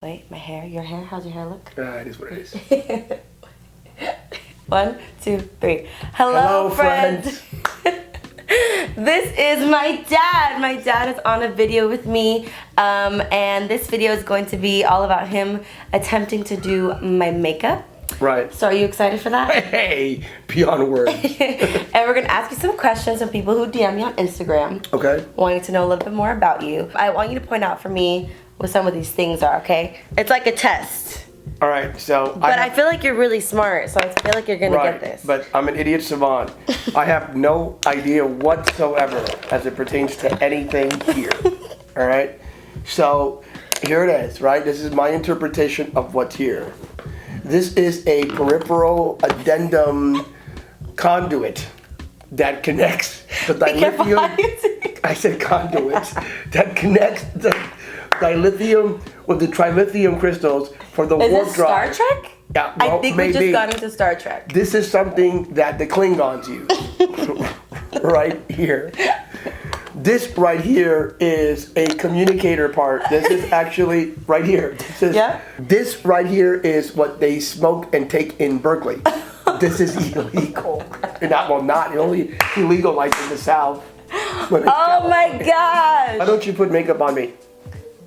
Wait, my hair, your hair, how's your hair look? It is what it is. 1, 2, 3. Hello friends. This is my dad. My dad is on a video with me, and this video is going to be all about him attempting to do my makeup. Right. So are you excited for that? Hey, beyond words. And we're going to ask you some questions from people who DM me on Instagram. Okay. Wanting to know a little bit more about you. I want you to point out for me what some of these things are, okay? It's like a test. All right, so... But I feel like you're really smart, so I feel like you're going to get this. But I'm an idiot savant. I have no idea whatsoever as it pertains to anything here. All right? So, here it is, right? This is my interpretation of what's here. This is a peripheral addendum conduit that connects the dilithium... I said conduit. That connects the dilithium with the trilithium crystals for the warp drive. Is this Star Trek? Yeah, well, I think we just got into Star Trek. This is something that the Klingons use. Right here. This right here is a communicator part. This is actually right here. This right here is what they smoke and take in Berkeley. This is illegal. Not only illegal like in the South. Oh my gosh! Why don't you put makeup on me?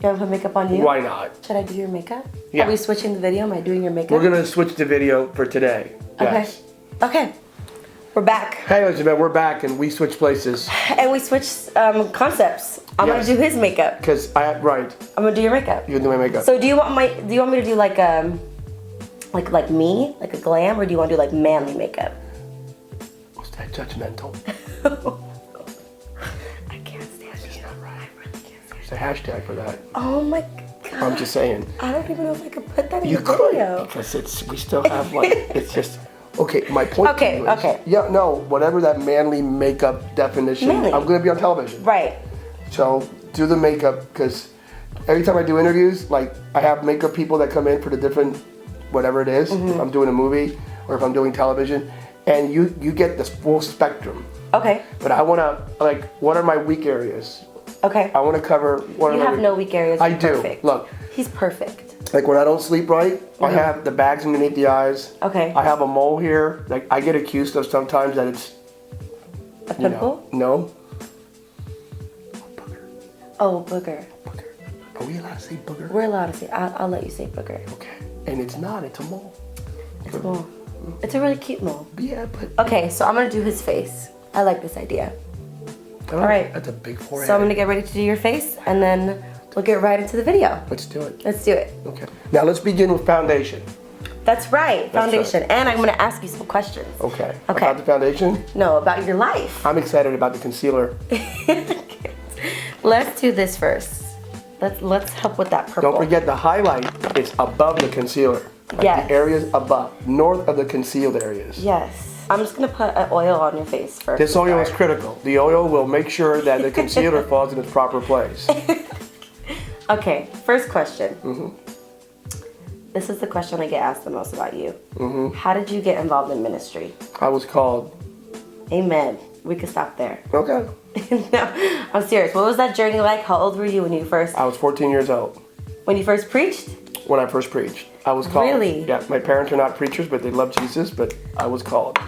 You want to put makeup on you? Why not? Should I do your makeup? Yeah. Are we switching the video? Am I doing your makeup? We're going to switch the video for today. Yes. Okay. We're back. Hey, Elizabeth, we're back and we switched places. And we switched concepts. I'm going to do his makeup. Because I'm going to do your makeup. You can do my makeup. So do you want me to do like me? Like a glam? Or do you want to do like manly makeup? Was that judgmental? A hashtag for that. Oh my god. I'm just saying. I don't even know if I could put that in the video. Because we still have like, it's just, okay, my point to you is, okay. Yeah, no, whatever that manly makeup definition, manly. I'm going to be on television. Right. So do the makeup, because every time I do interviews, like I have makeup people that come in for the different, whatever it is, if I'm doing a movie or if I'm doing television, and you get this full spectrum. Okay. But I want to, like, what are my weak areas? Okay. I want to cover what you have no weak areas. I do. Perfect. Look. He's perfect. Like when I don't sleep right, I have the bags underneath the eyes. Okay. I have a mole here. Like I get accused of sometimes that it's a pimple. No. Booger. Oh, booger. Booger. Are we allowed to say booger? We're allowed to say. I'll let you say booger. Okay. And it's not. It's a mole. It's a mole. It's a really cute mole. Yeah, but. Okay, so I'm gonna do his face. I like this idea. All right. That's a big forehead. So I'm gonna get ready to do your face, and then we'll get right into the video. Let's do it. Let's do it. Okay. Now let's begin with foundation. That's right, foundation. That's right. And I'm gonna ask you some questions. Okay. Okay. About the foundation? No, about your life. I'm excited about the concealer. Let's do this first. Let's help with that purple. Don't forget the highlight is above the concealer. Like yes. The areas above, north of the concealed areas. Yes. I'm just gonna put an oil on your face first. This oil is critical. The oil will make sure that the concealer falls in its proper place. Okay, first question. This is the question I get asked the most about you. How did you get involved in ministry? I was called. Amen. We can stop there. Okay. No, I'm serious. What was that journey like? How old were you when you first? I was 14 years old. When you first preached? When I first preached. I was called. Really? Yeah, my parents are not preachers, but they love Jesus, but I was called.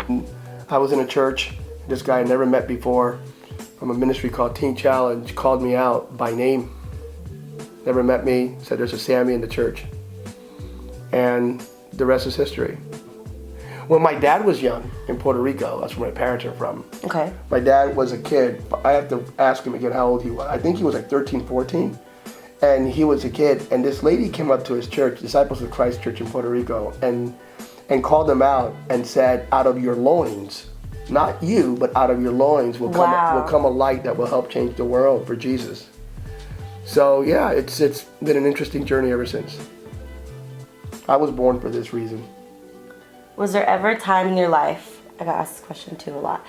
I was in a church, this guy I never met before, from a ministry called Teen Challenge, called me out by name. Never met me, said there's a Sammy in the church. And the rest is history. When my dad was young in Puerto Rico, that's where my parents are from. Okay. My dad was a kid, I have to ask him again how old he was. I think he was like 13, 14. And he was a kid, and this lady came up to his church, Disciples of Christ Church in Puerto Rico, and called him out and said, out of your loins, not you, but out of your loins will come a light that will help change the world for Jesus. So yeah, it's been an interesting journey ever since. I was born for this reason. Was there ever a time in your life, I got asked this question too a lot,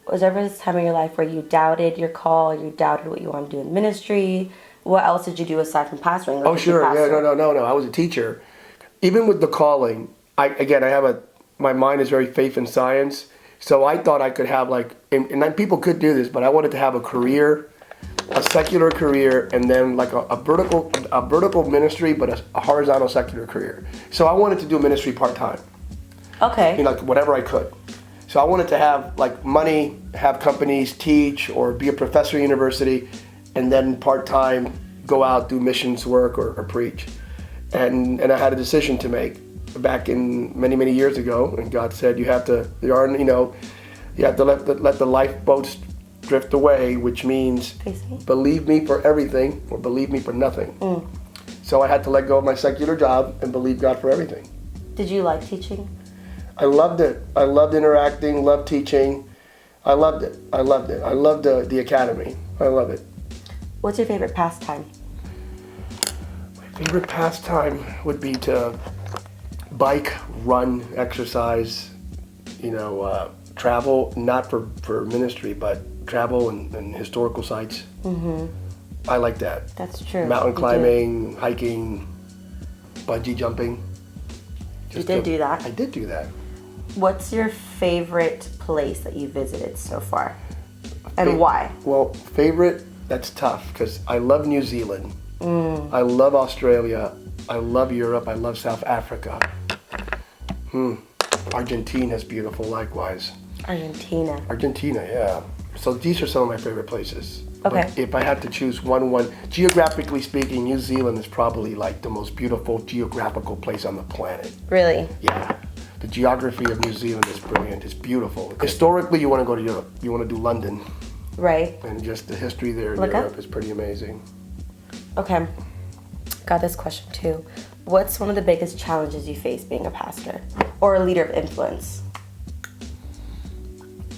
was there ever a time in your life where you doubted your call, you doubted what you wanted to do in ministry? What else did you do aside from pastoring? Oh, sure. Yeah, no. I was a teacher. Even with the calling, my mind is very faith and science. So I thought I could have and people could do this, but I wanted to have a career a secular career and then like a vertical ministry, but a horizontal secular career. So I wanted to do ministry part-time. Okay. Like whatever I could. So I wanted to have like money, have companies, teach, or be a professor at university, and then part-time go out, do missions work or preach. And I had a decision to make back in many years ago, and God said you have to let the lifeboats drift away, which means believe me for everything or believe me for nothing. So I had to let go of my secular job and believe God for everything. Did you like teaching? I loved it. I loved interacting, loved teaching. I loved it. I loved the academy. I love it. What's your favorite pastime? My favorite pastime would be to bike, run, exercise, travel, not for ministry, but travel and historical sites. I like that. That's true. Mountain climbing, hiking, bungee jumping. You did do that? I did do that. What's your favorite place that you visited so far? And why? Well, favorite, that's tough because I love New Zealand. I love Australia. I love Europe. I love South Africa. Argentina is beautiful likewise. Argentina, yeah. So these are some of my favorite places. Okay. But if I had to choose one, geographically speaking, New Zealand is probably like the most beautiful geographical place on the planet. Really? Yeah. The geography of New Zealand is brilliant. It's beautiful. Historically, you want to go to Europe. You want to do London. Right. And just the history there in Europe is pretty amazing. Okay. Got this question too. What's one of the biggest challenges you face being a pastor or a leader of influence?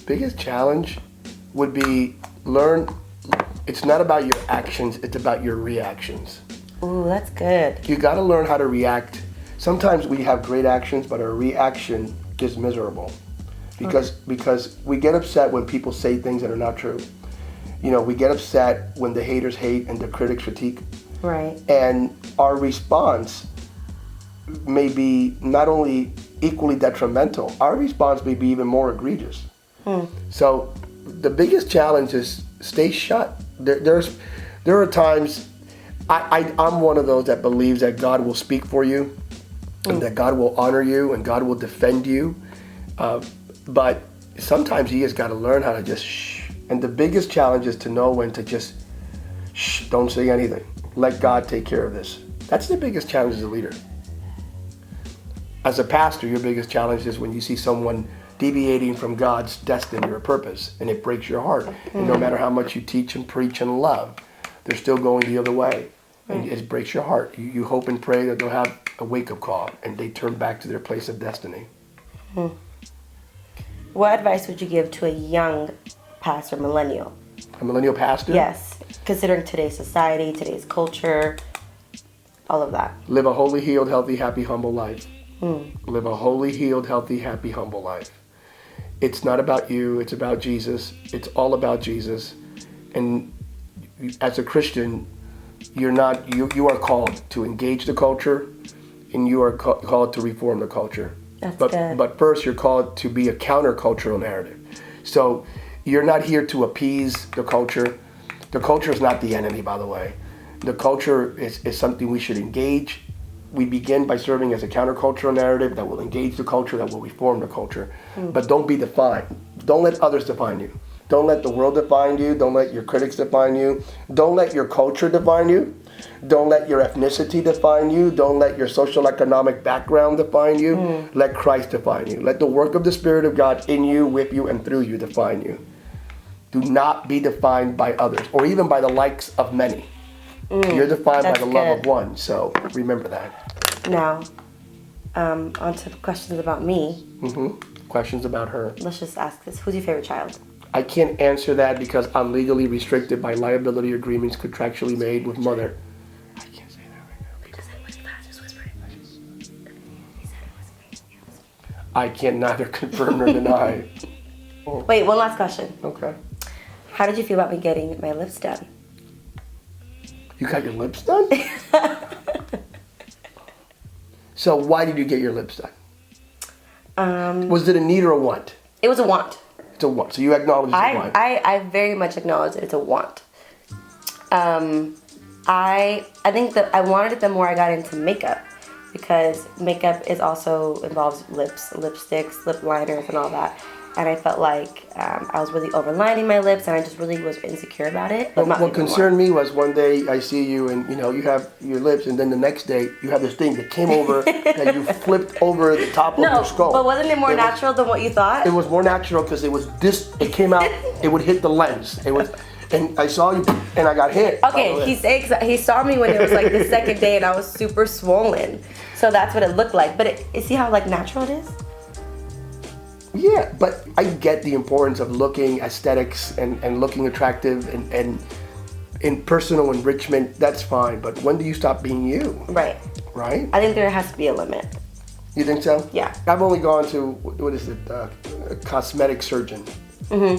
Biggest challenge would be it's not about your actions, it's about your reactions. Ooh, that's good. You got to learn how to react. Sometimes we have great actions, but our reaction is miserable because we get upset when people say things that are not true. We get upset when the haters hate and the critics critique. Right. And our response may be not only equally detrimental, our response may be even more egregious. So the biggest challenge is stay shut. There are times I'm one of those that believes that God will speak for you and that God will honor you and God will defend you. But sometimes you just got to learn how to just shh. And the biggest challenge is to know when to just shh, don't say anything. Let God take care of this. That's the biggest challenge as a leader. As a pastor, your biggest challenge is when you see someone deviating from God's destiny or purpose, and it breaks your heart. And no matter how much you teach and preach and love, they're still going the other way. And it breaks your heart. You hope and pray that they'll have a wake-up call and they turn back to their place of destiny. What advice would you give to a young pastor, millennial? A millennial pastor? Yes, considering today's society, today's culture, all of that. Live a holy, healed, healthy, happy, humble life. Live a holy, healed, healthy, happy, humble life. It's not about you, it's about Jesus. It's all about Jesus. And as a Christian, you are called to engage the culture, and you are called to reform the culture. That's good. But first, you're called to be a countercultural narrative. So you're not here to appease the culture. The culture is not the enemy, by the way. The culture is something we should engage. We begin by serving as a countercultural narrative that will engage the culture, that will reform the culture. But don't be defined. Don't let others define you. Don't let the world define you. Don't let your critics define you. Don't let your culture define you. Don't let your ethnicity define you. Don't let your social economic background define you. Let Christ define you. Let the work of the Spirit of God in you, with you, and through you define you. Do not be defined by others or even by the likes of many. You're defined by the love of one, so remember that. Now, on to questions about me. Questions about her. Let's just ask this. Who's your favorite child? I can't answer that because I'm legally restricted by liability agreements contractually made with mother. I can't say that right now. Just whisper it. I can neither confirm nor deny. Wait, one last question. Okay. How did you feel about me getting my lips done? You got your lips done? So why did you get your lips done? Was it a need or a want? It was a want. It's a want. So you acknowledge it's a want. I very much acknowledge that it's a want. I think that I wanted it the more I got into makeup, because makeup is also involves lips, lipsticks, lip liners, and all that. And I felt like I was really overlining my lips, and I just really was insecure about it. But what concerned me was one day I see you and you have your lips, and then the next day you have this thing that came over that you flipped over the top of your skull. But wasn't it more natural than what you thought? It was more natural because it was this. It came out. It would hit the lens. It was, and I saw you, and I got hit. Okay, he saw me when it was like the second day, and I was super swollen. So that's what it looked like. But see how like natural it is? Yeah, but I get the importance of looking aesthetics and looking attractive and in personal enrichment. That's fine. But when do you stop being you? Right. Right? I think there has to be a limit. You think so? Yeah. I've only gone to, what is it, a cosmetic surgeon.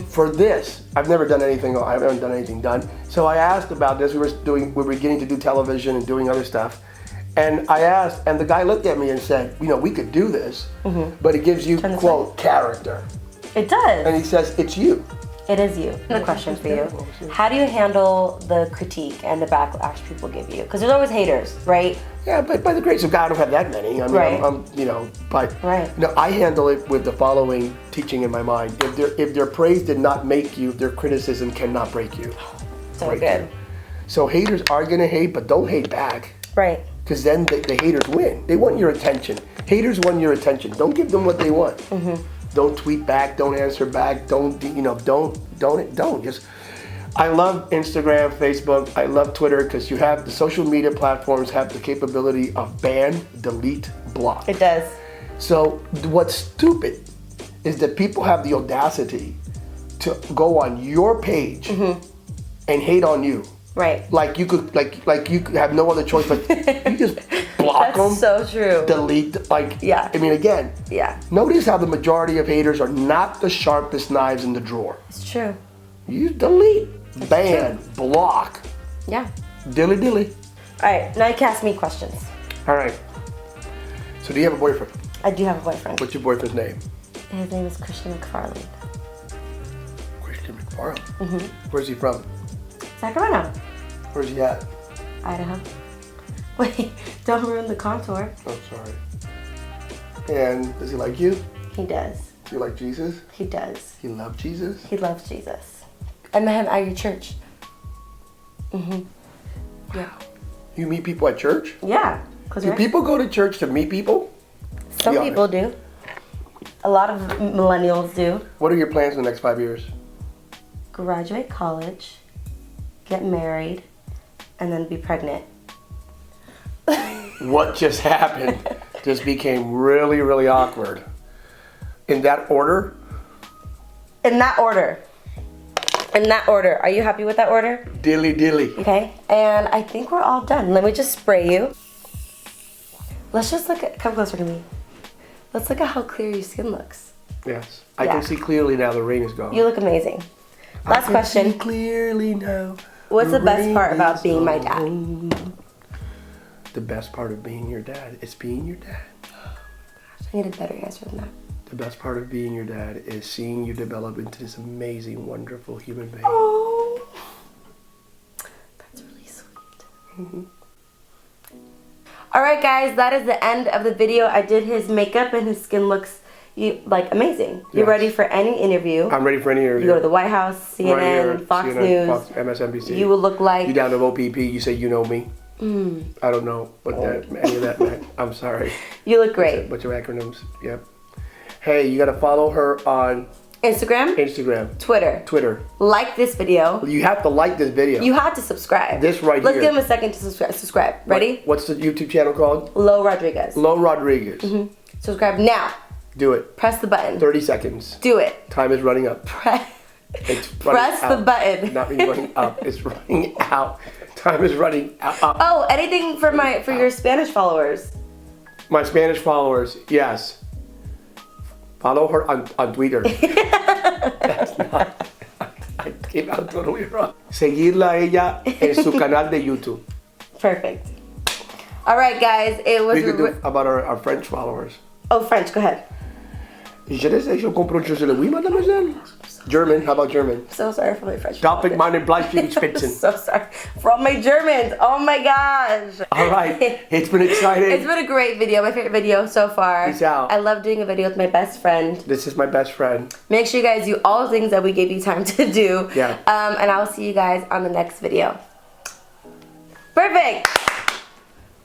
For this, I've never done anything, I haven't done anything done. So I asked about this, we were beginning to do television and doing other stuff. And I asked, and the guy looked at me and said, we could do this, but it gives you, quote, character. It does. And he says, it's you. It is you. A question for you. How do you handle the critique and the backlash people give you? Because there's always haters, right? Yeah, but by the grace of God, I don't have that many. I mean, right. I handle it with the following teaching in my mind. If their praise did not make you, their criticism cannot break you. So good. So haters are going to hate, but don't hate back. Right. Because then the haters win. They want your attention. Haters want your attention. Don't give them what they want. Don't tweet back. Don't answer back. Don't. Just. I love Instagram, Facebook. I love Twitter because you have the social media platforms have the capability of ban, delete, block. It does. So what's stupid is that people have the audacity to go on your page and hate on you. Right. Like you could have no other choice but you just block them. That's so true. Delete. Yeah. I mean, again. Yeah. Notice how the majority of haters are not the sharpest knives in the drawer. It's true. You delete, ban, block. Yeah. Dilly. All right. Now you can ask me questions. All right. So do you have a boyfriend? I do have a boyfriend. What's your boyfriend's name? His name is Christian McFarland. Christian McFarland. Where's he from? Sacramento. Where's he at? Idaho. Wait, don't ruin the contour. Oh, sorry. And does he like you? He does. Do you like Jesus? He does. He loves Jesus? He loves Jesus. I met him at your church. Yeah. You meet people at church? Yeah. Do people go to church to meet people? Some people do. A lot of millennials do. What are your plans in the next 5 years? Graduate college, get married, and then be pregnant. What just happened just became really, really awkward. In that order? In that order. Are you happy with that order? Dilly. Okay. And I think we're all done. Let me just spray you. Let's just come closer to me. Let's look at how clear your skin looks. Yes. I can see clearly now the rain is gone. You look amazing. Last question. See clearly now. What's the best part about being my dad? The best part of being your dad is being your dad. I need a better answer than that. The best part of being your dad is seeing you develop into this amazing, wonderful human being. Oh, that's really sweet. All right, guys, that is the end of the video. I did his makeup, and his skin looks amazing. You're ready for any interview. I'm ready for any interview. You go to the White House, CNN, right here, Fox CNN, News, Fox, MSNBC. You will look like... You down to OPP, you say you know me. I don't know what any of that meant. I'm sorry. You look great. What's your acronyms? Yep. Hey, you got to follow her on... Instagram. Twitter. Like this video. You have to like this video. You have to subscribe. This right Let's here. give him a second to subscribe. Ready? What's the YouTube channel called? Lo Rodriguez. Lo Rodriguez. Subscribe now. Do it. Press the button. 30 seconds. Do it. Time is running up. Press the button. Not running up. It's running out. Time is running out. Oh, anything for your Spanish followers? My Spanish followers, yes. Follow her on Twitter. That's not. I came out totally wrong. Seguirla a ella en su canal de YouTube. Perfect. All right, guys. It was. We could do about our French followers. Oh, French. Go ahead. Je ne sais, je comprends juste le oui, mademoiselle. German, how about German? So sorry for my French. Darf ich meinen Bleistift spitzen? So sorry for my Germans. Oh my gosh. All right, it's been exciting. It's been a great video, my favorite video so far. Peace out. I love doing a video with my best friend. This is my best friend. Make sure you guys do all the things that we gave you time to do. Yeah. And I will see you guys on the next video. Perfect.